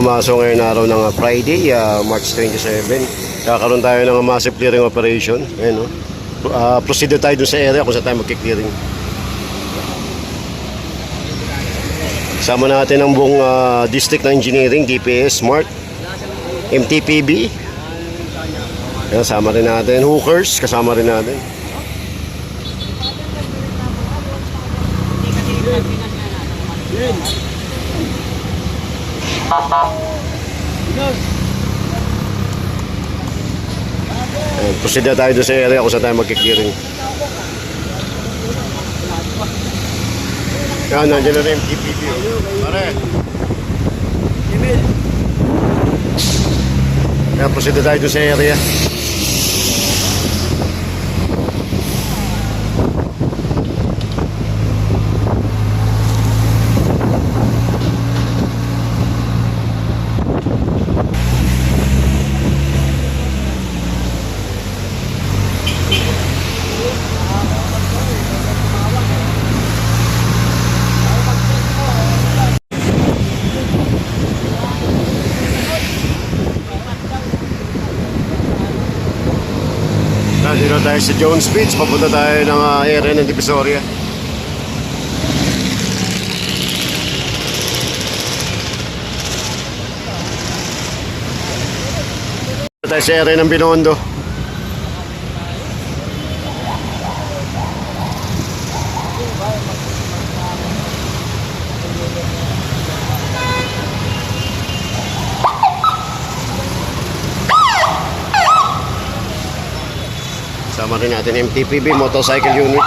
Maso ngayon araw ng Friday, March 27. Kakaroon tayo ng massive clearing operation. Ayan, no? Proceed tayo dun sa area kung saan tayo magki-clearing. Sama natin ang buong District ng Engineering, DPS, SMART, MTPB. Ayan, sama rin natin. Hookers, kasama rin natin. Ayan, proceed na tayo doon sa area kung saan tayo magkiklearing. Yan, nandiyan na rin MTPP. Pare. Ayan, proceed na tayo doon sa area. Dito tayo sa Jones Beach, papunta tayo ng area ng Divisoria. Dito tayo sa area ng Binondo. Sama rin natin MTPB Motorcycle Unit.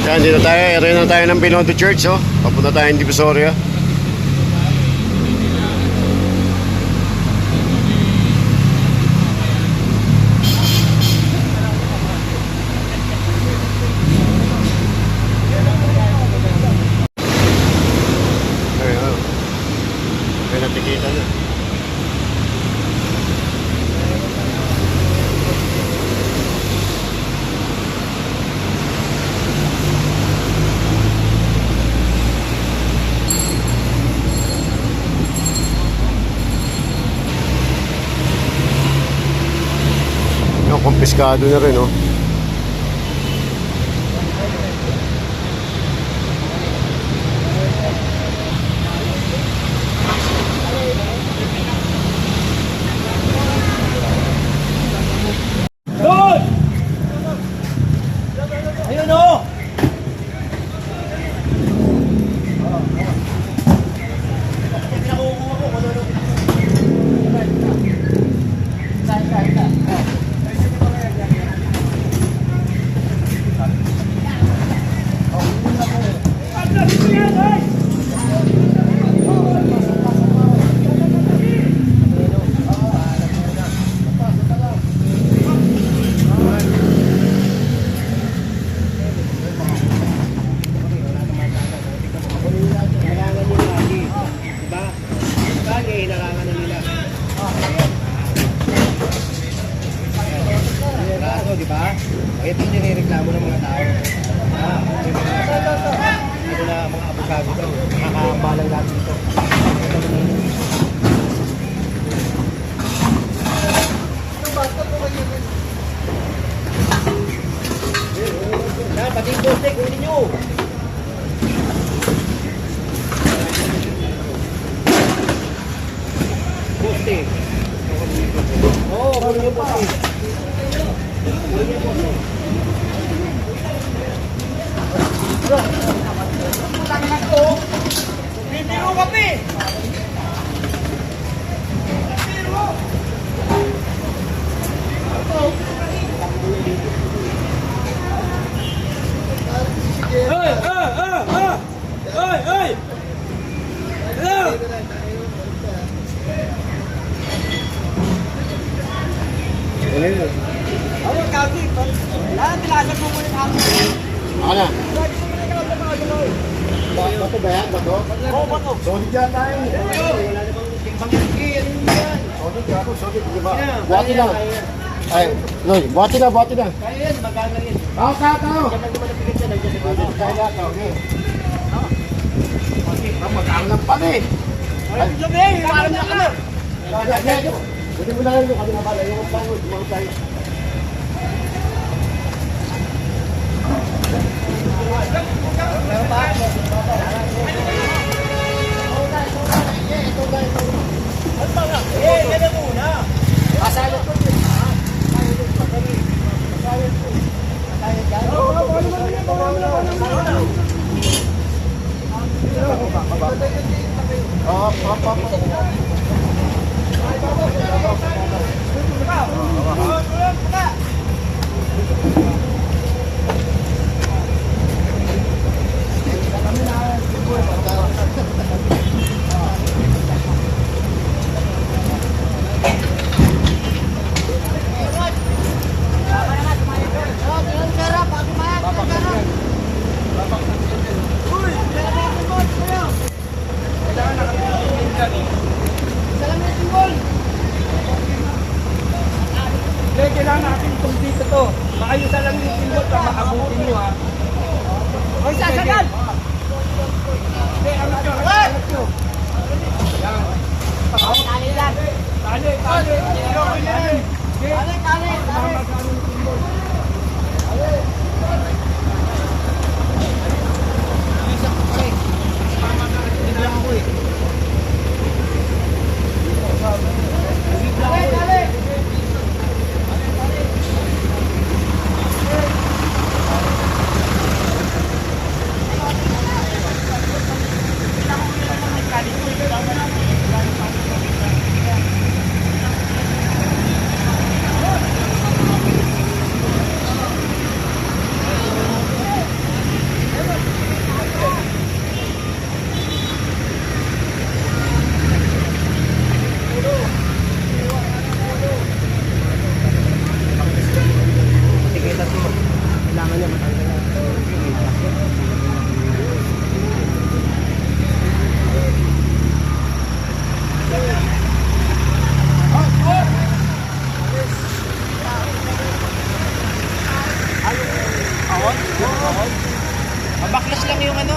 Yan, dito tayo, area na tayo ng Binondo Church, oh. Papunta tayo ng Divisoria. Ayun, may natikita na. Kumpiskado na rin, oh. Doon! Ayun, oh! Diba? Ito yung nireklamo ng mga tao. Ito na mga abogado ito. Nakakabalang lahat dito. Yan, pati yung poste, kunin nyo. Poste. Oo, kunin nyo poste. Bibiro kami! Bibiro! Ano yun? Ako, kaki. Lahat, tilasan mo muna ako. Ako na. Gusto mo na ka mga gano'n. Bato ba yan? Bato? Oo, bato. Solid yan tayo. Wala namang timbang yan. Solid yan. Solid. Di ba? Buhati na. Ay, Loy, buhati na, buhati na. Kaya yan, magkano yan. Tao, tao, tao. Kaya naman napigat yan, nandiyan sa bato. Kaya tao, okay. Magkano lang pala eh. Ay, sabihin, parang niya ka na. Buti mo na lang yung kanina pala. Yung pangod, mga tayo. Kailangan natin itong dito to. Maayusan lang yung simbol para makabutin nyo ha. Hoy, sasagad! Hindi, angat nyo, angat nyo. Tali lang. Tali, tali. Tali, tali, tali. Kailangan niya matanggal. Mabaklas lang yung ano.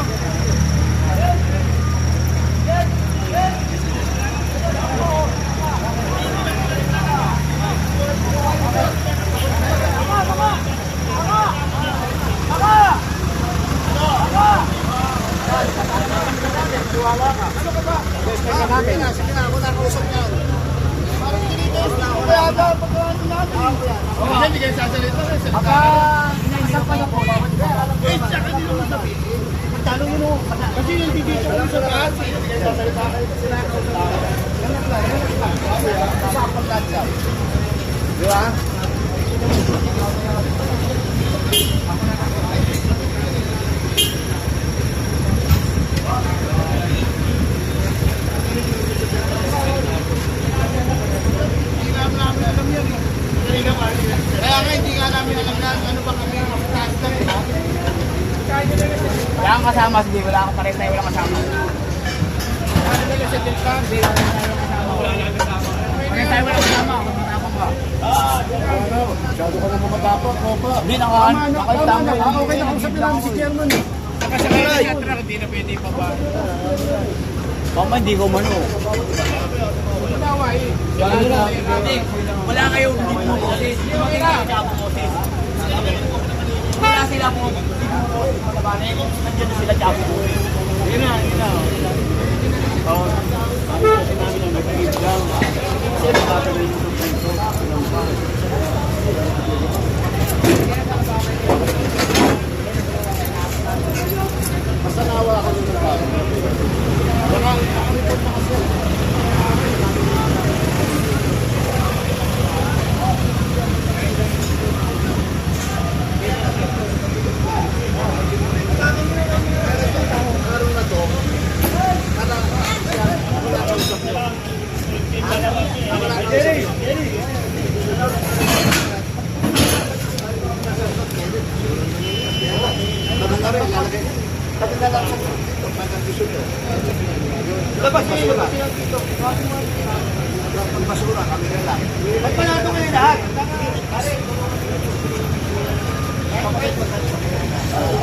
Wala ka. Ano ka ba? Sige na, ako nakausap niya. Parang dito. Kaya ba, pagkakas natin. Hindi kayo sasalita. Inaisang pa niya po. Eh, tsaka hindi naman sabihin. Magtalo yun o. Kasi yung dito ko sa taas. Hindi kayo sasalita kayo. Ganap lang. Kasapag lahat siya. Di ba? Kaya nga hindi nga namin alam na ano ba kami mataas na rin ha? Wala kang kasama, hindi. Wala akong pares tayo, wala kasama. Ano nila sa Delta? Hindi, wala tayo kasama. Pares tayo, wala kasama. Matapang ba? Ano? Masyado ka na matapang, Kopa. Hindi, nakaitama. Okay, nakausapin namin si Chairman. Nakasakay na siya truck, hindi na pwede pa ba? Mama, hindi ko mano. Wala kayong Moses. Wala sila po. Nandiyan na sila Chapo. Yun na, yun na. Oo. Kasi namin ang nag-iib lang. Kasi nakatuloy yung dito. Basta nawa ako ng tao. Nakareport na kasi. Labas basura. Basura kami na lang. Magpanado kayo lahat.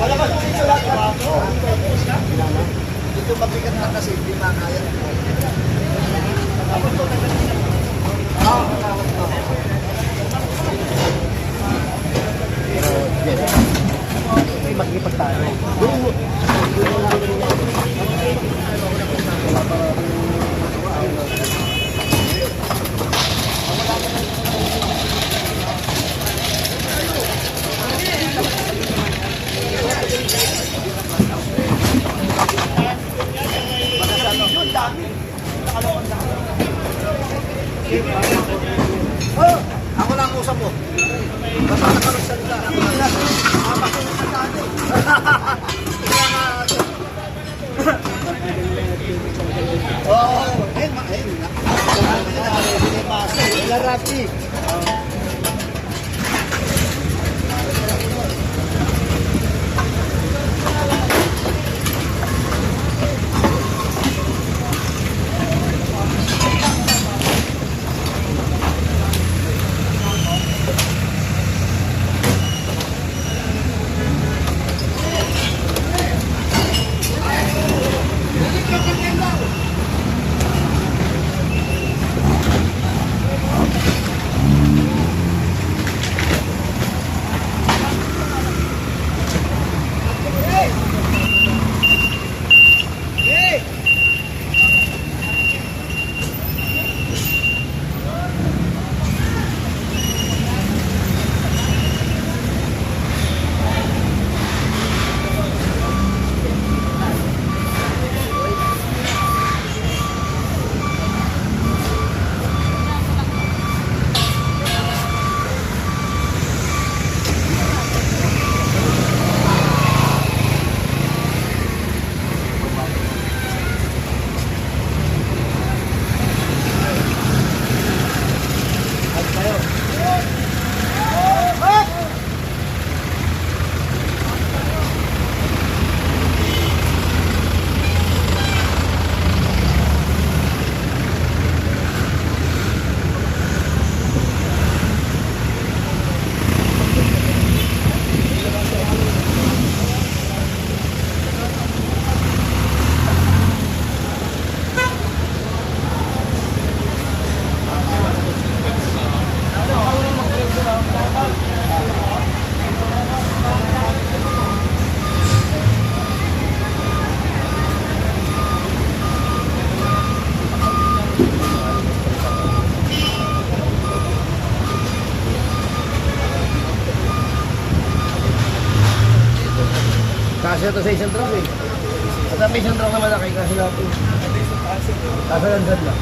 Alabas mo dito lahat. Dito mabigat na kasi hindi makaya. Mag-ipag tayo. Oh, ako lang ang usap mo. Basta nakaragsalita. Ako lang lang. Makapasunod sa atin. Oh, ayun. Larati. Kasi ito sa isang truck eh. At may isang truck naman na kayo kasi natin. Kaso lansan lang.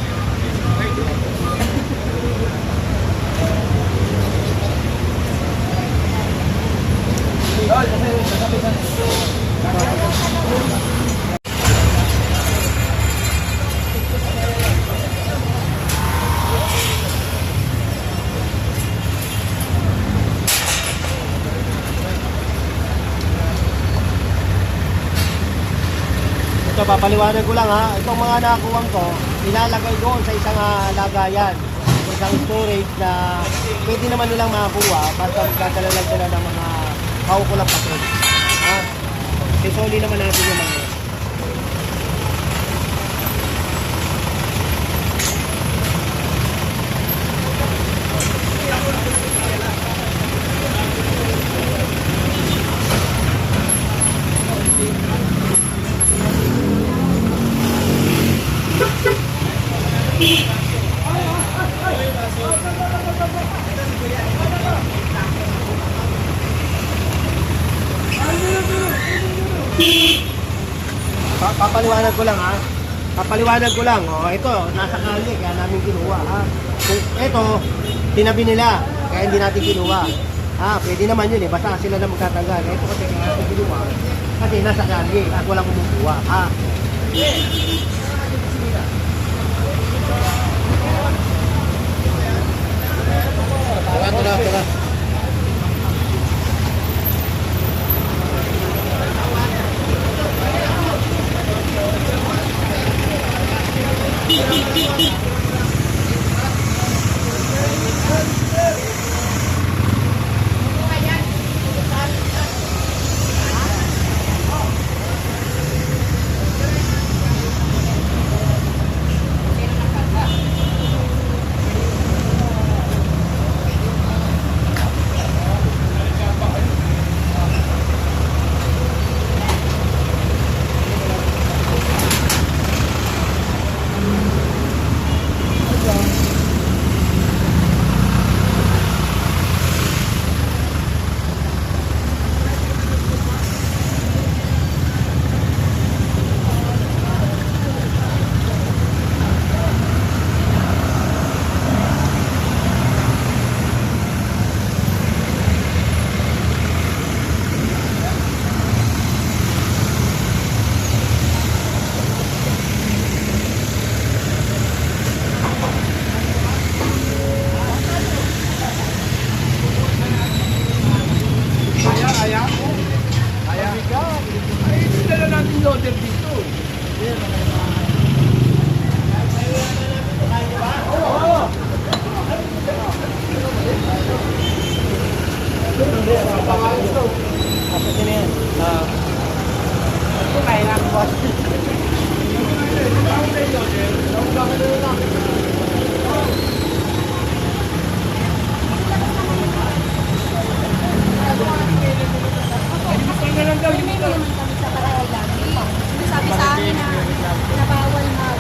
Ito, papaliwanag ko lang ha. Itong mga nakuha ko, ilalagay doon sa isang lagayan. Isang storage na pwede naman nilang makakuha basta magdadala lang sila ng mga kaukulang patrol. Ha? Sisoli naman natin yung mga papaliwanag ko lang ha. Papaliwanag ko lang. Oh, ito, nasa kalye kaya namin kinuha ha. Ito, tinabi nila kaya hindi natin kinuha. Ha, pwede naman yun eh. Basta sila na magtatanggal. Ito kasi kaya natin kinuha. Kasi nasa kalye at walang kumukuha. Ha. Sabi sa amin na bawal mag...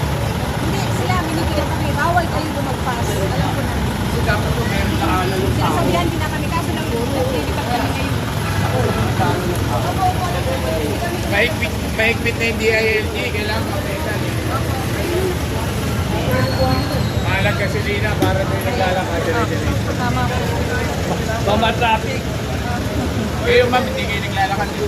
Hindi, sila binibigyan kami, bawal kayo lumagpas. Alam ko na. Sinasabihan din na kami, kaso lang naglilipat kami ngayon. Mahigpit na yung DILG, kailangan kapetan. Mahalang gasolina para tayo naglalakad. Tama po. Mama-traffic. Kayo ma'am, hindi kayo naglalakad dito.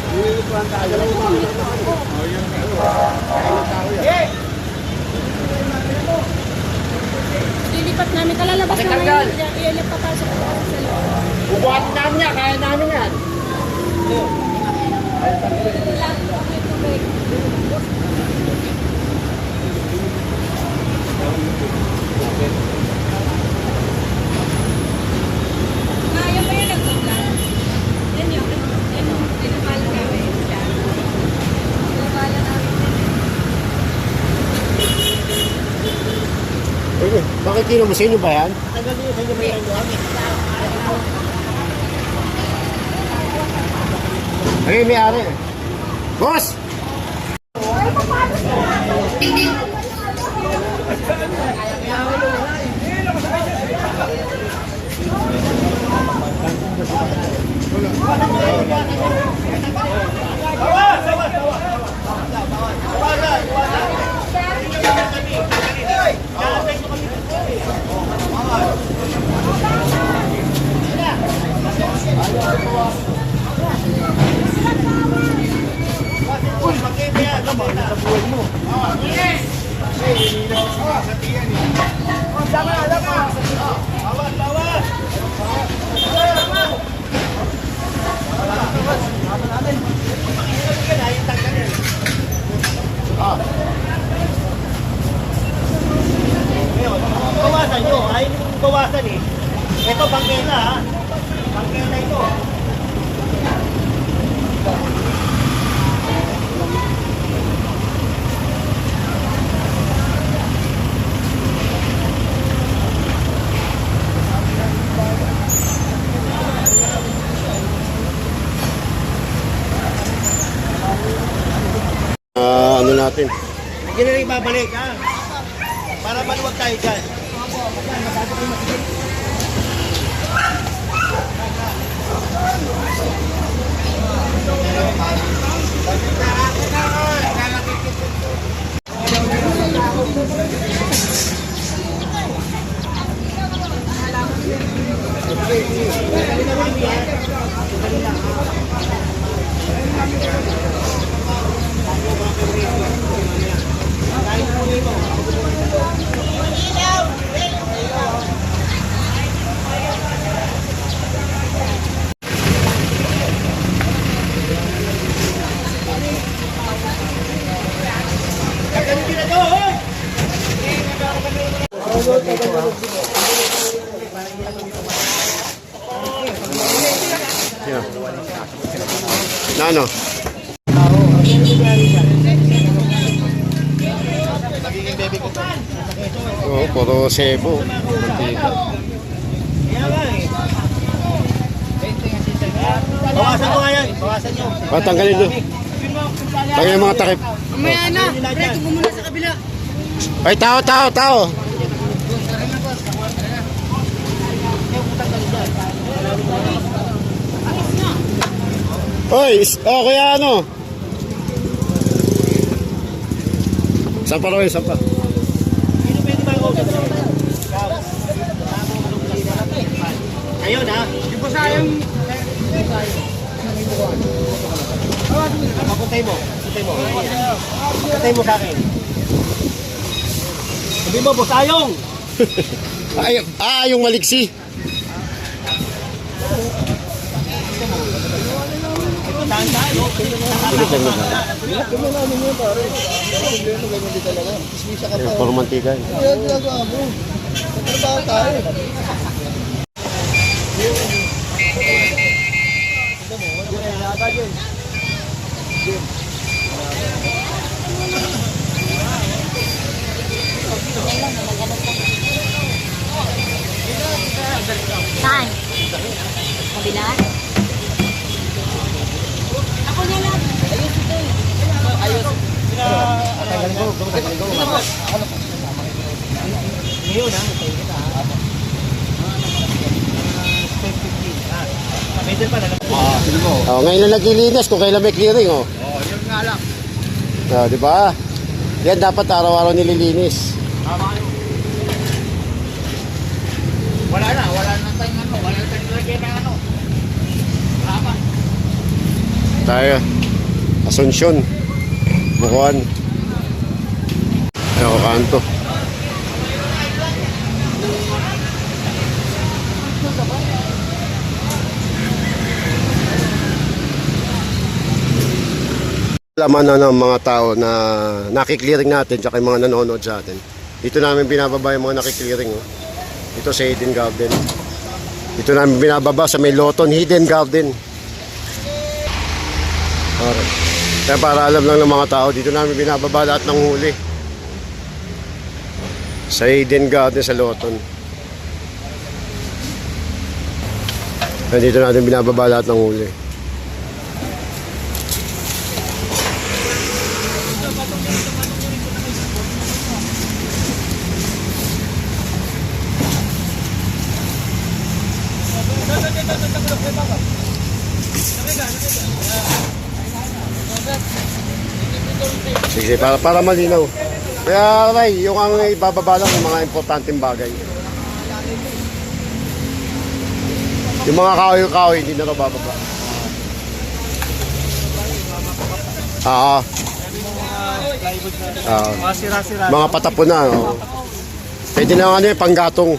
Lilipat namin, kalalabas na ngayon. Iyan papasok ko sa loob. Bubuhatin namin yan, kaya namin yan. Ngayon ba yung nag-vlog? Yan yung tinapala namin. Tinapala namin. Bakit kino mo sa inyo ba yan? Ay, may-ari. Boss! Bawasan nyo, ayaw nyo bawasan eh. Ito, bangkela ha. Bangkela ito. Ano natin? Hindi na rin babalik ha. Para maluwag tayo dyan. Yeah. Na ano? Oo, puro sebo. Mantika. Kaya nga eh. Bawasan ko nga yan. Bawasan nyo. Tanggalin nyo. Tanggalin yung mga takip. Mamaya na, break mo muna sa kabila. Ay, tao! Hoy, kaya ano? Sampa rin, sampa. Sino pwede ba ako? Ayun ha. Di ba sayang? Papuntay mo. Papuntay mo sa akin. Sabi mo, boss ayong. Yung maliksi. Tahan-tahan. Puro mantika. Saan? Kabila? Ako na lang. Ngayon ha, tayo kita ha. Medyo pa na. Oh, ngayon na naglilinis kung kailan may clearing, oh. Oo, yun nga lang. Oh, di ba? Yan dapat araw-araw nililinis. Tama yun. Wala na tayong ano. Wala na tayong lagay ng ano. Tama. Tayo. Asunsyon. Bukuan. Ayoko kanto. Laman na ng mga tao na nakiklearing natin tsaka yung mga nanonood sa atin. Dito namin binababa yung mga nakiklearing. Oh. Ito sa Hidden Garden. Dito namin binababa sa may Loton Hidden Garden. Alright. Kaya para alam lang ng mga tao, dito namin binababa lahat ng huli. Sa Hidden Garden sa Loton. Kaya dito natin binababa lahat ng huli. Sige, para malinaw. Kaya Ray, yung ang ibababa lang yung mga importanteng bagay. Yung mga kahoy-kahoy, hindi na bababa. Mga sira-sira. Mga patapon na. Oh. Pwede na ano yung panggatong.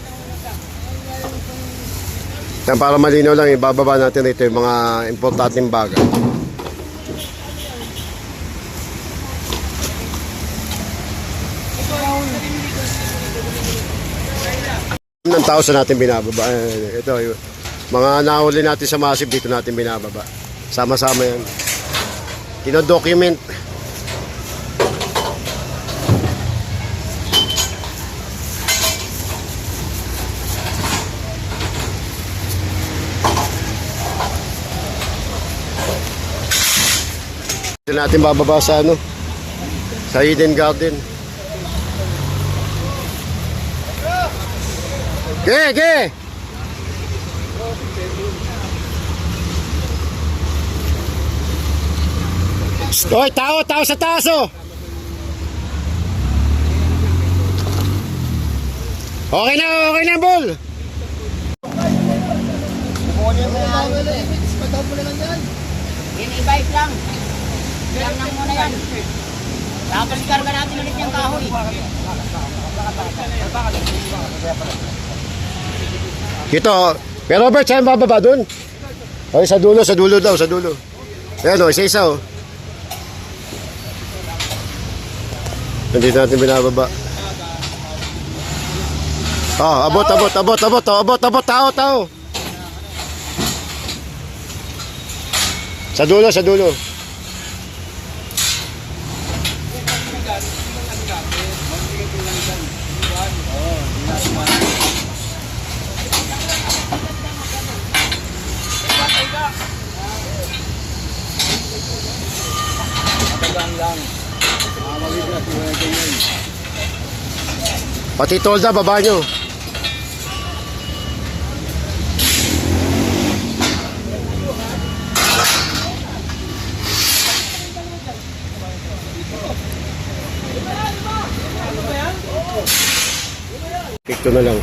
Kaya para malinaw lang, ibababa natin rito yung mga importanteng bagay. Ng tao sa natin binababa. Ito, yung mga nahuli natin sa massive dito natin binababa. Sama-sama yan. Tino-document. Dito natin bababa sa ano? Sa Hidden Garden. Ge! Hoy, tao sa taas, oh! Okay na, Bol! Yan, i-bike lang. Lang muna yan. Tapos karga natin ulit yung kahoy. Kito, pero Robert, saan bababa dun? Ay, sa dulo daw, sa dulo. Ayan o, isa-isa o. Nandito natin binababa. Abot, tao. Sa dulo. Pati tolda, baba nyo. Ito na lang.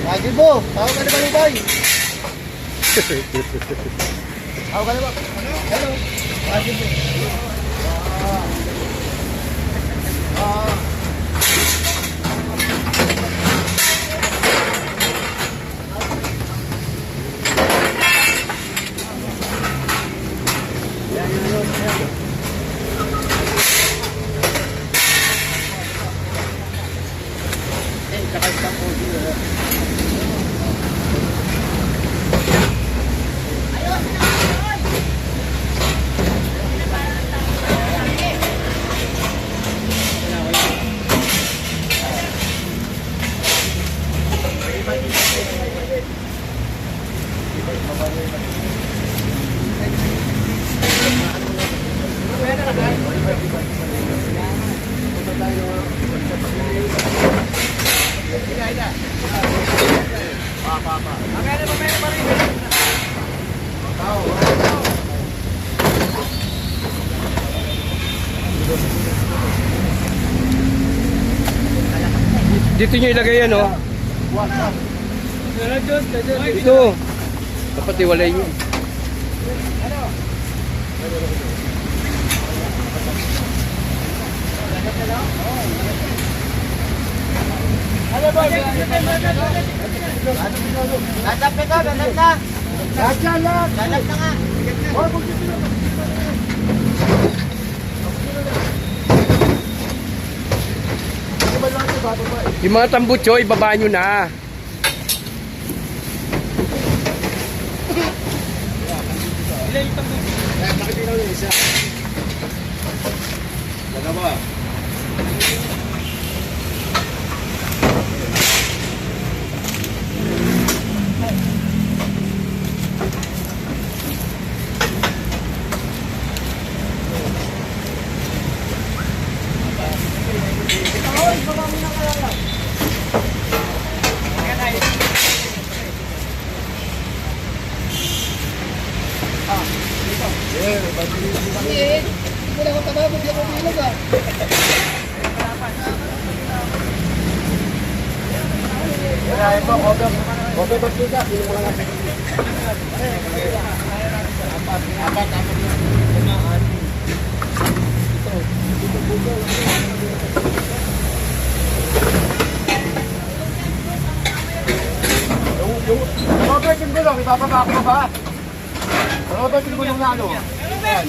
Lagi mo, tawag ka na ba ni Boy? Tawag ka na ba? Dito nyo ilagay yan, oh. Ito. Dapat iwalay nyo. Dadap ito, dadap na. Dadap na nga. Yung mga tambutso, ibaba nyo na. Robert, yung gulong, ibababa ko ba? Robert, yung gulong na ano? Ayan.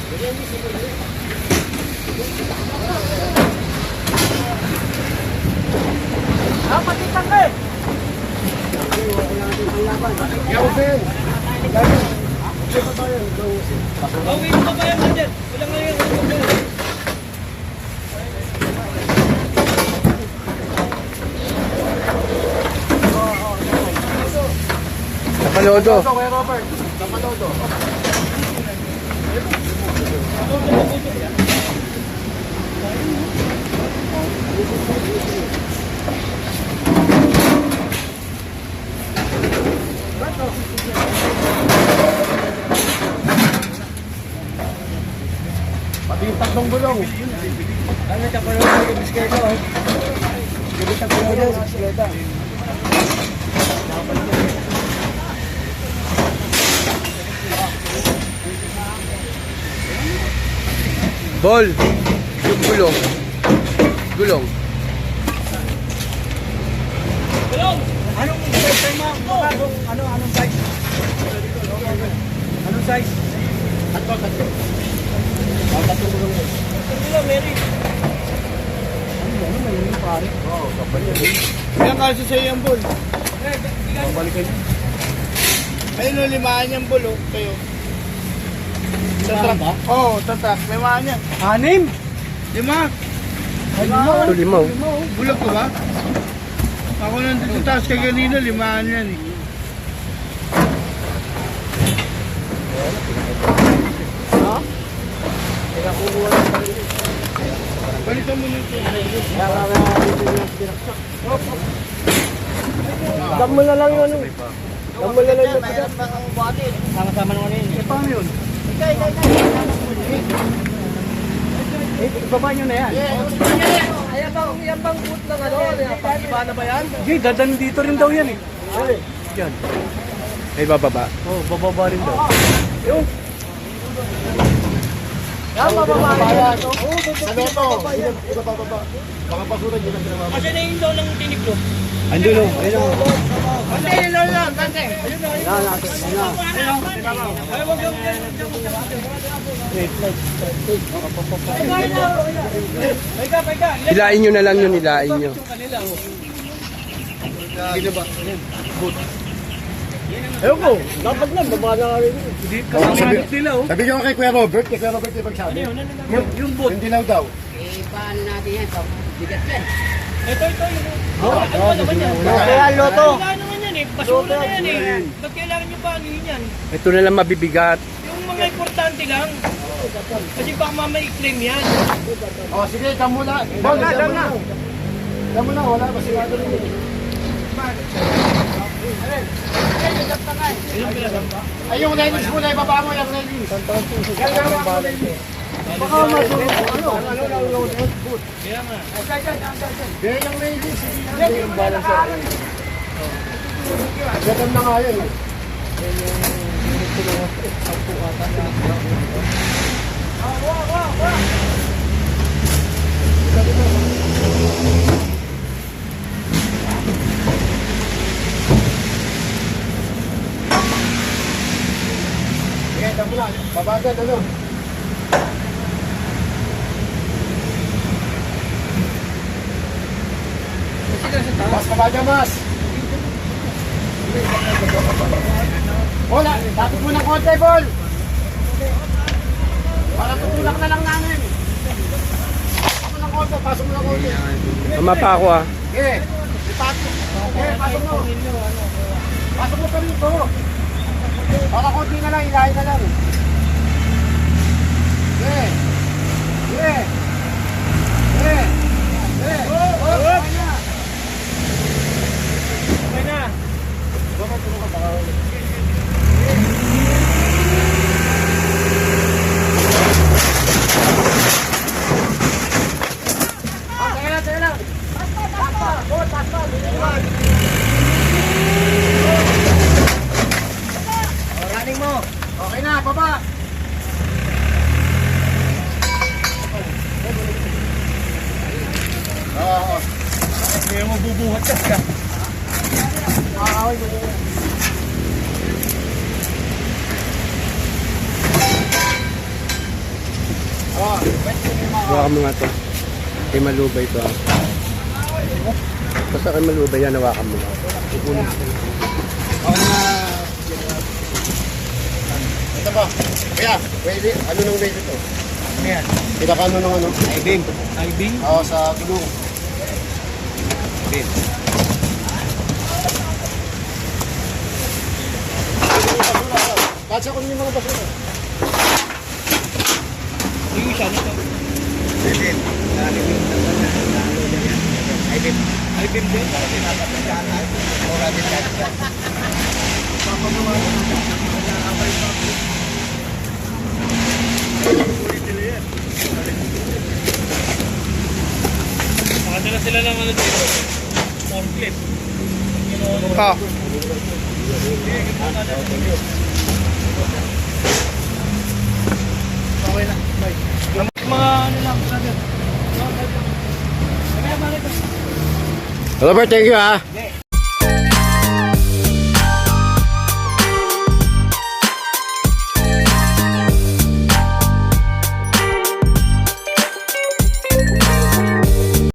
Gulong. Yaw, Napalodo. Kuya Robert, napalodo. Pati yung tatlong gulong. Ano ka pa rin yung bisikleta? Yung tatlong gulong sa bisikleta. Ball. Yung gulong. Gulong. Anong size mo? Anong size? Anong size? Tatlo. Ilang kaso sa'yo yung bull? Ayun o, limahan yung bull, kayo. Tatak. Oo, tatak. Limahan yan. 6? 5. Ito limaw. Bulag ko ba? Ako nandito taas kay kanina, limahan yan eh. Balitan mo nito. Damo na lang yun. Damo na lang yun. Sama-sama naman yun. Eh, paano yun? Ibaba nyo na yan. Yan bang boot ng ano? Iba na ba yan? Hindi, dadan dito rin daw yan eh. Yan. Ay, bababa. Oh, bababa rin daw. Yung. Yan, bababa rin yan. Ano ito? Iba bababa. Baka pasuran yun ang pinababa. Kasi na yung daw ng tinig ko. Ando no. Ayun o. Bante, lolo, bante. Hilain nyo na lang yun, hilain nyo. Ewan ko, dapat na, baba na rin. Hindi, kasama nila oh. Sabi ko kay Kuya Robert, yung magsabi. Yung boot. Yung dilaw daw. Paano natin yan? Bigat yan. Ito. Ano ba naman yan? Kaya loto. Wala naman yan eh, basura na yan eh. Ba't kailangan nyo pa anuhin yan? Ito na lang mabibigat. Yung mga importante lang. Kasi baka mamaya i-claim yan. Oh, sige, damo na. Damo na. Damo na, wala ba sigado rin yun. Ay, yung ladies muna, ibaba mo yung ladies. Yan lang ako ladies. Baka masunod ano? Kaya nga. Yan yung ladies. Yan yung balance. Ganun na nga yun. Sige, damo na. Babagad, ano? Mas kabaga, mas. Wala, dapat mo ng konti, Bol. Para tutulak na lang namin. Pasok mo ng konti, pasok mo ng konti. Tama pa ako ah. Okay, ipasok. Okay, pasok mo. Pasok mo pa rito. Para konti na lang, ilahin na lang. Okay. Okay. Okay. Okay. Okay na. Okay na. Teka lang. Running mo. Okay na, baba. Oo. Hindi mo bubuhat ka. Makakawin mo. Hawakan mo nga to. Kay malubay to ah. Basta kay malubay yan, hawakan mo lang. Ito ba? Kaya, pwede, ano nang pwede to? Ano yan? Pinakano nung ano? Ibing. Ibing? Oo, sa gulong. Ibing. Katsa ko yung mga basura. Yung isa nito. Ibing din? Nakadala sila ng ano dito. Forklift. Ah. Okay na. Bye. Mga ano lang, brother. Robert, thank you ha.